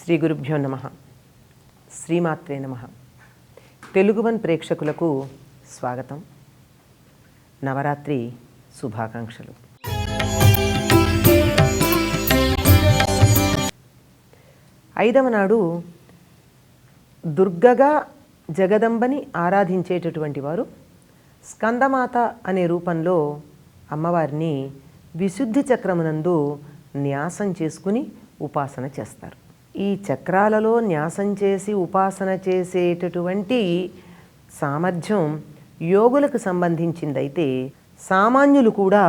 శ్రీ గురుభ్యో నమః. శ్రీమాత్రే నమః. తెలుగువన్ ప్రేక్షకులకు స్వాగతం. నవరాత్రి శుభాకాంక్షలు. ఐదవ నాడు దుర్గగా జగదంబని ఆరాధించేటటువంటి వారు స్కందమాత అనే రూపంలో అమ్మవారిని విశుద్ధి చక్రమునందు న్యాసం చేసుకుని ఉపాసన చేస్తారు. ఈ చక్రాలలో న్యాసం చేసి ఉపాసన చేసేటటువంటి సామర్థ్యం యోగులకు సంబంధించిందైతే సామాన్యులు కూడా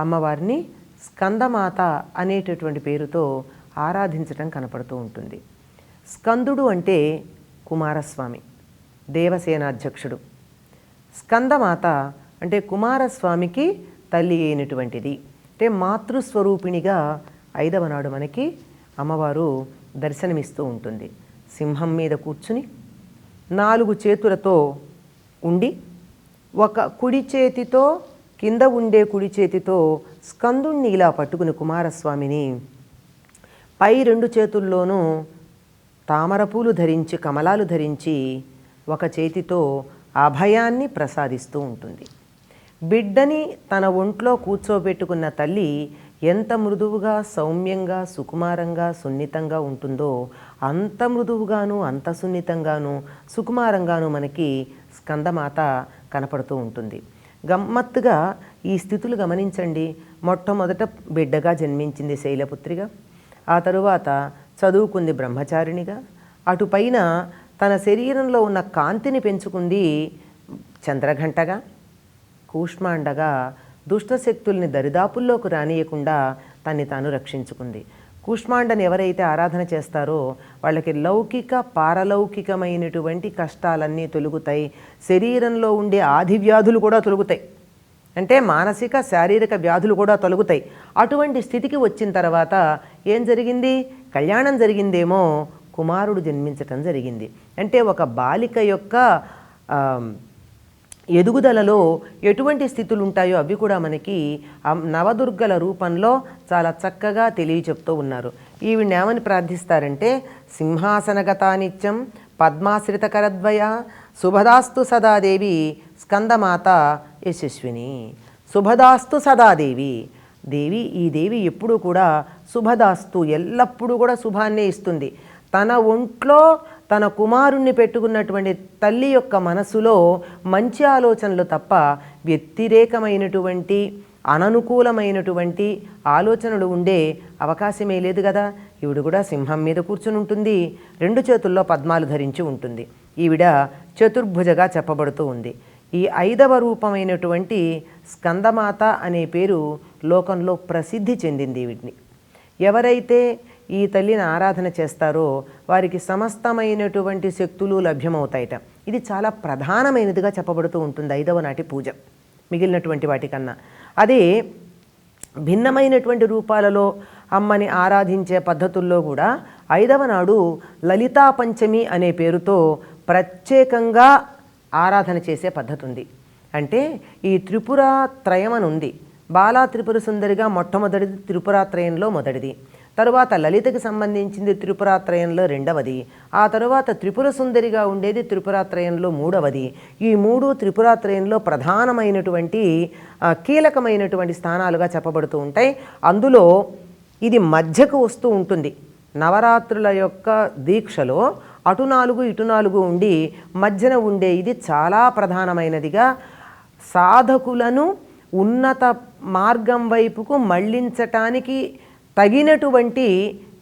అమ్మవారిని స్కందమాత అనేటటువంటి పేరుతో ఆరాధించటం కనపడుతూ ఉంటుంది. స్కందుడు అంటే కుమారస్వామి, దేవసేనాధ్యక్షుడు. స్కందమాత అంటే కుమారస్వామికి తల్లి అయినటువంటిది. అంటే మాతృస్వరూపిణిగా ఐదవ నాడు మనకి అమ్మవారు దర్శనమిస్తూ ఉంటుంది. సింహం మీద కూర్చుని 4 చేతులతో ఉండి ఒక కుడి చేతితో కింద ఉండే కుడి చేతితో స్కందుణ్ణి ఇలా పట్టుకుని కుమారస్వామిని పై 2 చేతుల్లోనూ తామరపూలు ధరించి కమలాలు ధరించి ఒక చేతితో అభయాన్ని ప్రసాదిస్తూ ఉంటుంది. బిడ్డని తన ఒంట్లో కూర్చోబెట్టుకున్న తల్లి ఎంత మృదువుగా సౌమ్యంగా సుకుమారంగా సున్నితంగా ఉంటుందో అంత మృదువుగాను అంత సున్నితంగాను సుకుమారంగాను మనకి స్కందమాత కనపడుతూ ఉంటుంది. గమ్మత్తుగా ఈ స్థితులు గమనించండి. మొట్టమొదట బిడ్డగా జన్మించింది శైలపుత్రిగా, ఆ తరువాత చదువుకుంది బ్రహ్మచారిణిగా, అటుపైన తన శరీరంలో ఉన్న కాంతిని పెంచుకుంది చంద్రఘంటగా, కూష్మాండగా దుష్టశక్తుల్ని దరిదాపుల్లోకి రానియకుండా తన్ని తాను రక్షించుకుంది. కూష్మాండని ఎవరైతే ఆరాధన చేస్తారో వాళ్ళకి లౌకిక పారలౌకికమైనటువంటి కష్టాలన్నీ తొలుగుతాయి. శరీరంలో ఉండే ఆది వ్యాధులు కూడా తొలుగుతాయి. అంటే మానసిక శారీరక వ్యాధులు కూడా తొలగుతాయి. అటువంటి స్థితికి వచ్చిన తర్వాత ఏం జరిగింది? కళ్యాణం జరిగిందేమో, కుమారుడు జన్మించటం జరిగింది. అంటే ఒక బాలిక యొక్క ఎదుగుదలలో ఎటువంటి స్థితులు ఉంటాయో అవి కూడా మనకి నవదుర్గల రూపంలో చాలా చక్కగా తెలియచెప్తూ ఉన్నారు. ఈవిడ్ని ఏమని ప్రార్థిస్తారంటే సింహాసనగతా నిత్యం పద్మాశ్రిత కరద్వయ శుభదాస్తు సదాదేవి స్కందమాత యశస్విని. శుభదాస్తు సదాదేవి దేవి, ఈ దేవి ఎప్పుడూ కూడా శుభదాస్తు, ఎల్లప్పుడూ కూడా శుభాన్నే ఇస్తుంది. తన ఒంట్లో తన కుమారుణ్ణి పెట్టుకున్నటువంటి తల్లి యొక్క మనసులో మంచి ఆలోచనలు తప్ప వ్యతిరేకమైనటువంటి అననుకూలమైనటువంటి ఆలోచనలు ఉండే అవకాశమే లేదు కదా. ఈవిడ కూడా సింహం మీద కూర్చుని ఉంటుంది, 2 చేతుల్లో పద్మాలు ధరించి ఉంటుంది. ఈవిడ చతుర్భుజగా చెప్పబడుతూ ఉంది. ఈ 5వ రూపమైనటువంటి స్కందమాత అనే పేరు లోకంలో ప్రసిద్ధి చెందింది. వీటిని ఎవరైతే ఈ తల్లిని ఆరాధన చేస్తారో వారికి సమస్తమైనటువంటి శక్తులు లభ్యమవుతాయట. ఇది చాలా ప్రధానమైనదిగా చెప్పబడుతూ ఉంటుంది 5వ నాటి పూజ మిగిలినటువంటి వాటికన్నా. అదే భిన్నమైనటువంటి రూపాలలో అమ్మని ఆరాధించే పద్ధతుల్లో కూడా 5వ నాడు లలితా పంచమి అనే పేరుతో ప్రత్యేకంగా ఆరాధన చేసే పద్ధతి ఉంది. అంటే ఈ త్రిపురాత్రయం అని ఉంది. బాలా త్రిపుర సుందరిగా మొట్టమొదటిది త్రిపురాత్రయంలో మొదటిది, తరువాత లలితకి సంబంధించింది త్రిపురాత్రయంలో 2వది, ఆ తరువాత త్రిపుర సుందరిగా ఉండేది త్రిపురాత్రయంలో 3వది. ఈ 3 త్రిపురాత్రయంలో ప్రధానమైనటువంటి కీలకమైనటువంటి స్థానాలుగా చెప్పబడుతూ ఉంటాయి. అందులో ఇది మధ్యకు వస్తూ ఉంటుంది. నవరాత్రుల యొక్క దీక్షలో అటు 4 ఇటు 4 ఉండి మధ్యన ఉండే ఇది చాలా ప్రధానమైనదిగా సాధకులను ఉన్నత మార్గం వైపుకు మళ్లించటానికి తగినటువంటి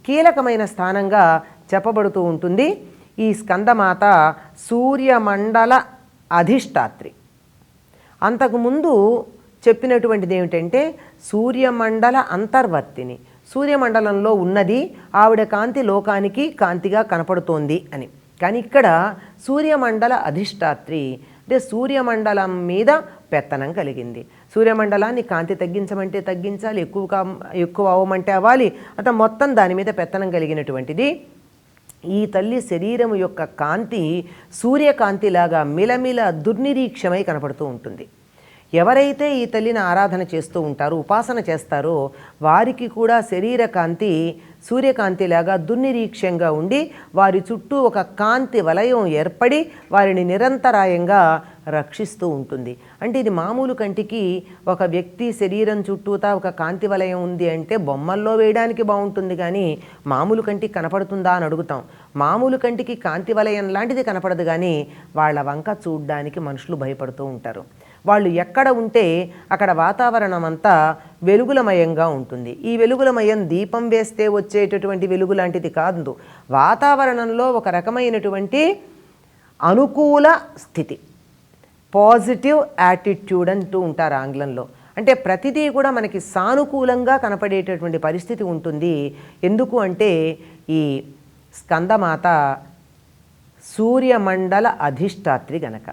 కీలకమైన స్థానంగా చెప్పబడుతూ ఉంటుంది. ఈ స్కందమాత సూర్యమండల అధిష్టాత్రి. అంతకుముందు చెప్పినటువంటిది ఏమిటంటే సూర్యమండల అంతర్వర్తిని. సూర్యమండలంలో ఉన్నది ఆవిడ కాంతి లోకానికి కాంతిగా కనపడుతోంది అని. కానీ ఇక్కడ సూర్యమండల అధిష్టాత్రి అంటే సూర్యమండలం మీద పెత్తనం కలిగింది. సూర్యమండలాన్ని కాంతి తగ్గించమంటే తగ్గించాలి, ఎక్కువ అవ్వమంటే అవ్వాలి, అంటే మొత్తం దాని మీద పెత్తనం కలిగినటువంటిది. ఈ తల్లి శరీరం యొక్క కాంతి సూర్యకాంతిలాగా మిలమిల దుర్నిరీక్షమై కనపడుతూ ఉంటుంది. ఎవరైతే ఈ తల్లిని ఆరాధన చేస్తూ ఉంటారో, ఉపాసన చేస్తారో వారికి కూడా శరీర కాంతి సూర్యకాంతిలాగా దుర్నిరీక్ష్యంగా ఉండి వారి చుట్టూ ఒక కాంతి వలయం ఏర్పడి వారిని నిరంతరాయంగా రక్షిస్తూ ఉంటుంది. అంటే ఇది మామూలు కంటికి ఒక వ్యక్తి శరీరం చుట్టూతా ఒక కాంతి వలయం ఉంది అంటే బొమ్మల్లో వేయడానికి బాగుంటుంది, కానీ మామూలు కంటికి కనపడుతుందా అని అడుగుతాం. మామూలు కంటికి కాంతి వలయం లాంటిది కనపడదు, కానీ వాళ్ళ వంక చూడ్డానికి మనుషులు భయపడుతూ ఉంటారు. వాళ్ళు ఎక్కడ ఉంటే అక్కడ వాతావరణం అంతా వెలుగులమయంగా ఉంటుంది. ఈ వెలుగులమయం దీపం వేస్తే వచ్చేటటువంటి వెలుగు లాంటిది కాదు. వాతావరణంలో ఒక రకమైనటువంటి అనుకూల స్థితి, పాజిటివ్ యాటిట్యూడ్ అంటూ ఉంటారు ఆంగ్లంలో. అంటే ప్రతిదీ కూడా మనకి సానుకూలంగా కనపడేటటువంటి పరిస్థితి ఉంటుంది. ఎందుకు అంటే ఈ స్కందమాత సూర్యమండల అధిష్టాత్రి గనక.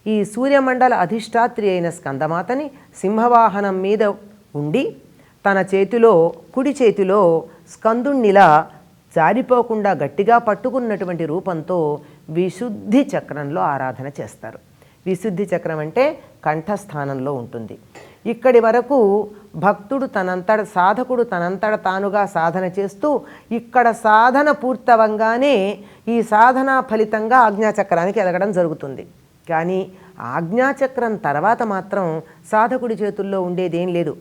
ఈ సూర్యమండల అధిష్టాత్రి అయిన స్కందమాతని సింహవాహనం మీద ఉండి తన చేతిలో, కుడి చేతిలో స్కందుణ్ణిలా జారిపోకుండా గట్టిగా పట్టుకున్నటువంటి రూపంతో విశుద్ధి చక్రంలో ఆరాధన చేస్తారు. విశుద్ధి చక్రం అంటే కంఠస్థానంలో ఉంటుంది. ఇక్కడి వరకు భక్తుడు సాధకుడు తనంతట తానుగా సాధన చేస్తూ ఇక్కడ సాధన పూర్తవంగానే ఈ సాధన ఫలితంగా ఆజ్ఞాచక్రానికి ఎదగడం జరుగుతుంది. కానీ ఆజ్ఞాచక్రం తర్వాత మాత్రం సాధకుడి చేతుల్లో ఉండేదేం లేదు.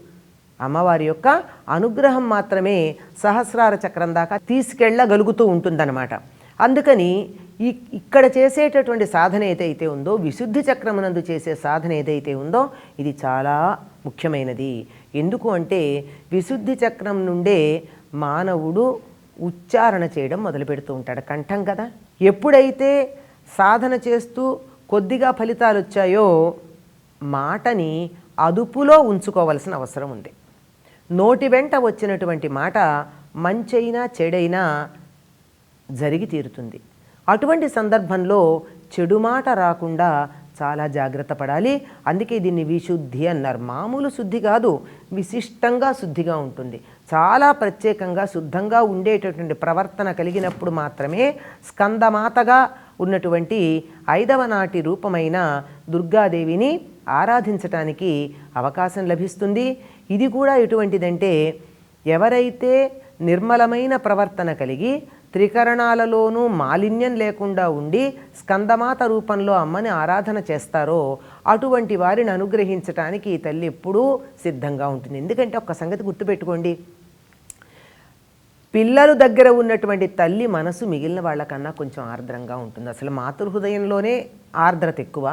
అమ్మవారి యొక్క అనుగ్రహం మాత్రమే సహస్రార చక్రం దాకా తీసుకెళ్ళగలుగుతూ ఉంటుందన్నమాట. అందుకని ఇక్కడ చేసేటటువంటి సాధన ఏదైతే ఉందో, విశుద్ధి చక్రమునందు చేసే సాధన ఏదైతే ఉందో ఇది చాలా ముఖ్యమైనది. ఎందుకు అంటే విశుద్ధి చక్రం నుండే మానవుడు ఉచ్చారణ చేయడం మొదలు పెడుతూ ఉంటాడు. కంఠం కదా. ఎప్పుడైతే సాధన చేస్తూ కొద్దిగా ఫలితాలు వచ్చాయో మాటని అదుపులో ఉంచుకోవలసిన అవసరం ఉంది. నోటి వెంట వచ్చినటువంటి మాట మంచైనా చెడైనా జరిగి తీరుతుంది. అటువంటి సందర్భంలో చెడు మాట రాకుండా చాలా జాగ్రత్త పడాలి. అందుకే దీన్ని విశుద్ధి అన్నారు. మామూలు శుద్ధి కాదు, విశిష్టంగా శుద్ధిగా ఉంటుంది. చాలా ప్రత్యేకంగా శుద్ధంగా ఉండేటటువంటి ప్రవర్తన కలిగినప్పుడు మాత్రమే స్కందమాతగా ఉన్నటువంటి 5వ నాటి రూపమైన దుర్గాదేవిని ఆరాధించటానికి అవకాశం లభిస్తుంది. ఇది కూడా ఎటువంటిదంటే, ఎవరైతే నిర్మలమైన ప్రవర్తన కలిగి త్రికరణాలలోనూ మాలిన్యం లేకుండా ఉండి స్కందమాత రూపంలో అమ్మని ఆరాధన చేస్తారో అటువంటి వారిని అనుగ్రహించటానికి ఈ తల్లి ఎప్పుడూ సిద్ధంగా ఉంటుంది. ఎందుకంటే ఒక్క సంగతి గుర్తుపెట్టుకోండి, పిల్లలు దగ్గర ఉన్నటువంటి తల్లి మనసు మిగిలిన వాళ్ళకన్నా కొంచెం ఆర్ద్రంగా ఉంటుంది. అసలు మాతృహృదయంలోనే ఆర్ద్రత ఎక్కువ,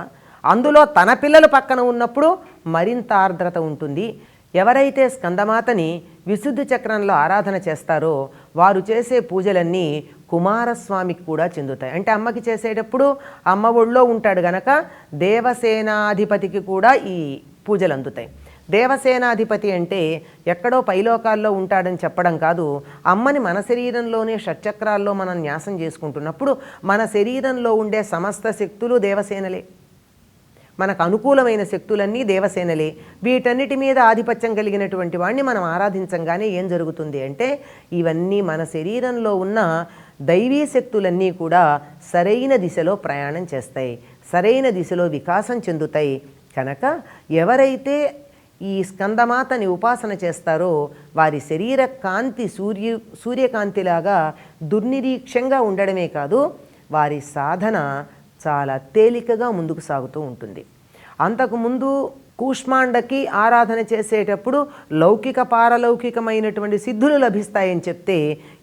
అందులో తన పిల్లలు పక్కన ఉన్నప్పుడు మరింత ఆర్ద్రత ఉంటుంది. ఎవరైతే స్కందమాతని విశుద్ధి చక్రంలో ఆరాధన చేస్తారో వారు చేసే పూజలన్నీ కుమారస్వామికి కూడా చెందుతాయి. అంటే అమ్మకి చేసేటప్పుడు అమ్మ ఒళ్ళో ఉంటాడు గనక దేవసేనాధిపతికి కూడా ఈ పూజలు అందుతాయి. దేవసేనాధిపతి అంటే ఎక్కడో పైలోకాల్లో ఉంటాడని చెప్పడం కాదు. అమ్మని మన శరీరంలోనే షట్చక్రాల్లో మనం న్యాసం చేసుకుంటున్నప్పుడు మన శరీరంలో ఉండే సమస్త శక్తులు దేవసేనలే. మనకు అనుకూలమైన శక్తులన్నీ దేవసేనలే. వీటన్నిటి మీద ఆధిపత్యం కలిగినటువంటి వాడిని మనం ఆరాధించంగానే ఏం జరుగుతుంది అంటే, ఇవన్నీ మన శరీరంలో ఉన్న దైవీ శక్తులన్నీ కూడా సరైన దిశలో ప్రయాణం చేస్తాయి, సరైన దిశలో వికాసం చెందుతాయి. కనుక ఎవరైతే ఈ స్కందమాతని ఉపాసన చేస్తారో వారి శరీర కాంతి సూర్యకాంతిలాగా దుర్నిరీక్షంగా ఉండడమే కాదు, వారి సాధన చాలా తేలికగా ముందుకు సాగుతూ ఉంటుంది. అంతకుముందు కూష్మాండకి ఆరాధన చేసేటప్పుడు లౌకిక పారలౌకికమైనటువంటి సిద్ధులు లభిస్తాయని చెప్తే,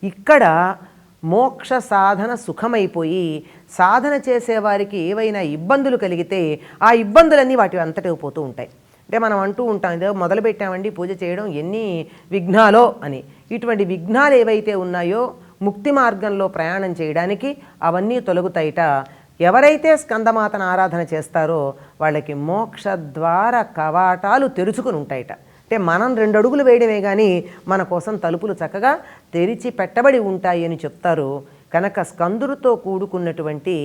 ఇక్కడ మోక్ష సాధన సుఖమైపోయి సాధన చేసేవారికి ఏవైనా ఇబ్బందులు కలిగితే ఆ ఇబ్బందులన్నీ వాటి అంతటే పోతూ ఉంటాయి. అంటే మనం అంటూ ఉంటాం, ఇదో మొదలుపెట్టామండి పూజ చేయడం, ఎన్ని విఘ్నాలో అని. ఇటువంటి విఘ్నాలు ఏవైతే ఉన్నాయో ముక్తి మార్గంలో ప్రయాణం చేయడానికి అవన్నీ తొలగుతాయిట. ఎవరైతే స్కందమాతను ఆరాధన చేస్తారో వాళ్ళకి మోక్షద్వార కవాటాలు తెరుచుకుని ఉంటాయిట. అంటే మనం 2 అడుగులు వేయడమే కానీ మన కోసం తలుపులు చక్కగా తెరిచి పెట్టబడి ఉంటాయి అని చెప్తారు. కనుక స్కందుడితో కూడుకున్నటువంటి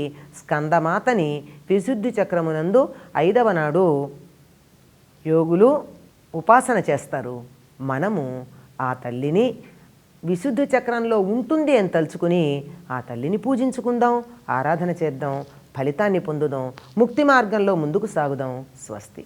స్కందమాతని విశుద్ధి చక్రమునందు 5వ నాడు యోగులు ఉపాసన చేస్తారు. మనము ఆ తల్లిని విశుద్ధి చక్రంలో ఉంటుంది అని తలుచుకుని ఆ తల్లిని పూజించుకుందాం, ఆరాధన చేద్దాం, ఫలితాన్ని పొందుదాం, ముక్తి మార్గంలో ముందుకు సాగుదాం. స్వస్తి.